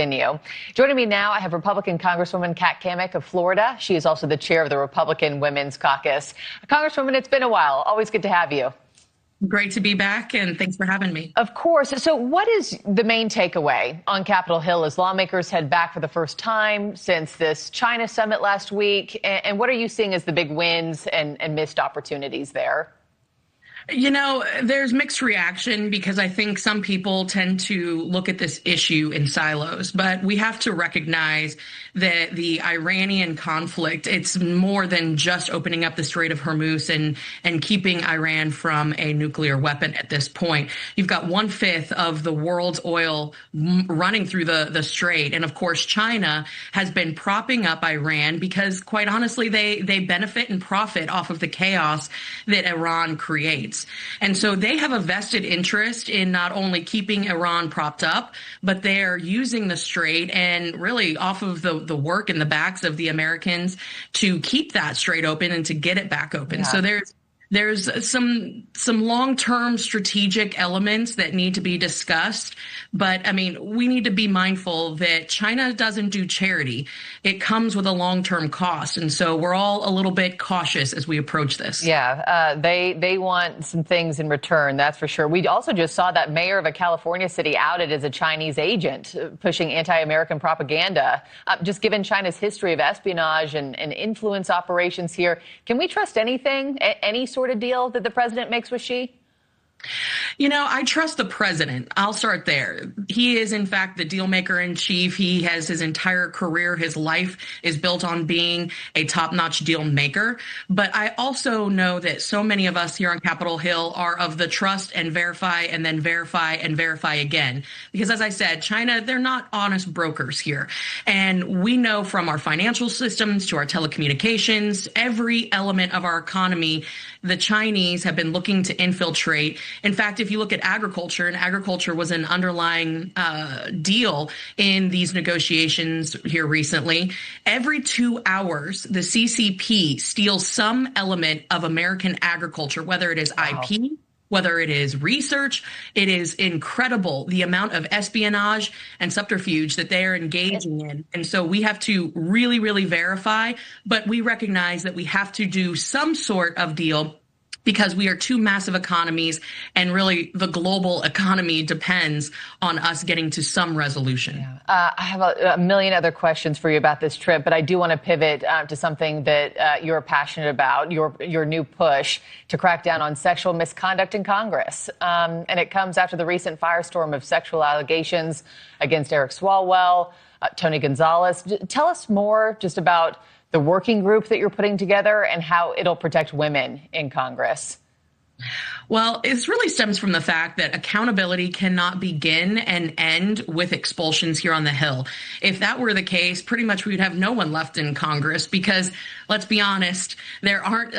continue. Joining me now, I have Republican Congresswoman Cammack of Florida. She is also the chair of the Republican Women's Caucus. Congresswoman, it's been a while. Always good to have you. Great to be back, and thanks for having me. Of course. So what is the main takeaway on Capitol Hill as lawmakers head back for the first time since this China summit last week? And what are you seeing as the big wins and missed opportunities there? You know, there's mixed reaction because I think some people tend to look at this issue in silos, but we have to recognize that the Iranian conflict, it's more than just opening up the Strait of Hormuz and keeping Iran from a nuclear weapon at this point. You've got 1/5 of the world's oil running through the strait. And of course, China has been propping up Iran because quite honestly, they benefit and profit off of the chaos that Iran creates. And so they have a vested interest in not only keeping Iran propped up, but they're using the strait and really off of the work and the backs of the Americans to keep that strait open and to get it back open. Yeah. So there's some long-term strategic elements that need to be discussed. But I mean, we need to be mindful that China doesn't do charity. It comes with a long-term cost. And so we're all a little bit cautious as we approach this. Yeah, they want some things in return, that's for sure. We also just saw that mayor of a California city outed as a Chinese agent, pushing anti-American propaganda. Just given China's history of espionage and influence operations here, can we trust anything, any sort of deal that the president makes with Xi? You know, I trust the president. I'll start there. He is, in fact, the deal maker in chief. He has his entire career. His life is built on being a top-notch deal maker. But I also know that so many of us here on Capitol Hill are of the trust and verify and then verify and verify again. Because as I said, China, they're not honest brokers here. And we know from our financial systems to our telecommunications, every element of our economy, the Chinese have been looking to infiltrate. In fact, if you look at agriculture, and agriculture was an underlying deal in these negotiations here recently, every 2 hours, the CCP steals some element of American agriculture, whether it is IP, whether it is research. It is incredible the amount of espionage and subterfuge that they are engaging in. And so we have to really, really verify, but we recognize that we have to do some sort of deal because we are two massive economies, and really the global economy depends on us getting to some resolution. Yeah. I have a million other questions for you about this trip, but I do want to pivot to something that you're passionate about, your new push to crack down on sexual misconduct in Congress. And it comes after the recent firestorm of sexual allegations against Eric Swalwell, Tony Gonzalez. Tell us more just about the working group that you're putting together and how it'll protect women in Congress. Well, it really stems from the fact that accountability cannot begin and end with expulsions here on the Hill. If that were the case, pretty much we would have no one left in Congress because, let's be honest, there aren't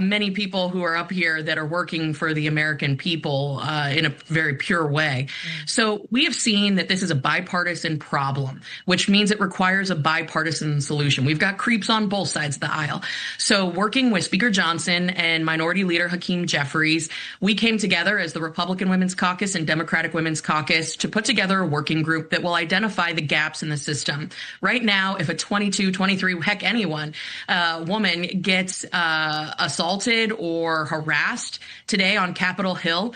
many people who are up here that are working for the American people in a very pure way. So we have seen that this is a bipartisan problem, which means it requires a bipartisan solution. We've got creeps on both sides of the aisle. So working with Speaker Johnson and Minority Leader Hakeem Jeffries, we came together as the Republican Women's Caucus and Democratic Women's Caucus to put together a working group that will identify the gaps in the system. Right now, if a 22, 23, heck, anyone, woman gets assaulted or harassed today on Capitol Hill,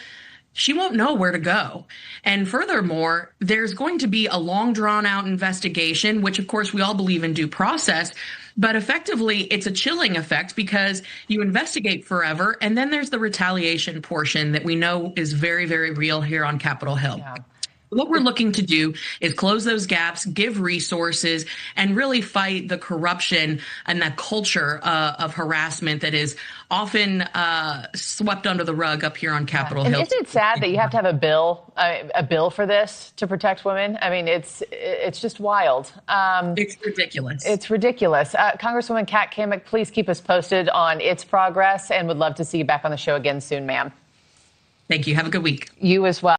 she won't know where to go. And furthermore, there's going to be a long drawn out investigation, which of course we all believe in due process. But effectively, it's a chilling effect because you investigate forever. And then there's the retaliation portion that we know is very, very real here on Capitol Hill. Yeah. What we're looking to do is close those gaps, give resources, and really fight the corruption and that culture of harassment that is often swept under the rug up here on Capitol Hill. And isn't it sad that you have to have a bill for this to protect women? I mean, it's just wild. It's ridiculous. It's ridiculous. Congresswoman Cammack, please keep us posted on its progress, and would love to see you back on the show again soon, ma'am. Thank you. Have a good week. You as well.